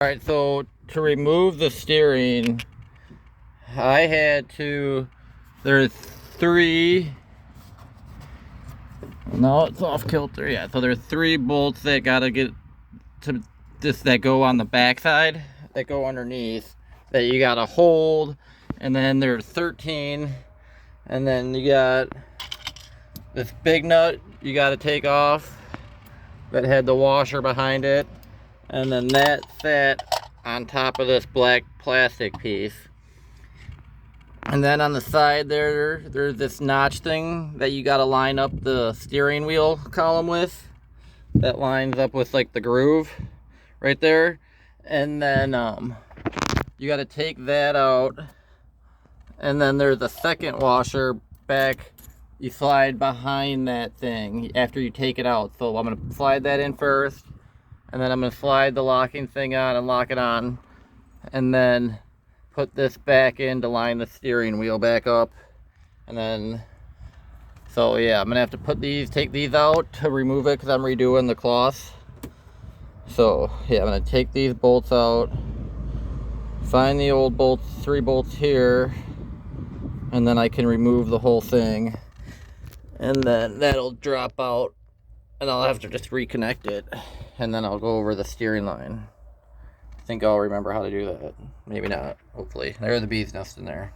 Alright, so to remove the steering, I had to, there's three, no, it's off kilter, yeah, so there's three bolts that gotta get to this, that go on the back side, that go underneath, that you gotta hold, and then there's 13, and then you got this big nut you gotta take off that had the washer behind it, and then that sat on top of this black plastic piece. And then on the side there's this notch thing that you got to line up the steering wheel column with, that lines up with like the groove right there. And then you got to take that out, and then there's a second washer back, you slide behind that thing after you take it out. So I'm going to slide that in first, and then I'm going to slide the locking thing on and lock it on, and then put this back in to line the steering wheel back up. And then, so yeah, I'm going to have to put these, take these out to remove it because I'm redoing the cloth. So yeah, I'm going to take these bolts out, find the old bolts, 3 bolts here, and then I can remove the whole thing. And then that'll drop out, and I'll have to just reconnect it, and then I'll go over the steering line. I think I'll remember how to do that. Maybe not, hopefully. There are the bees nest in there.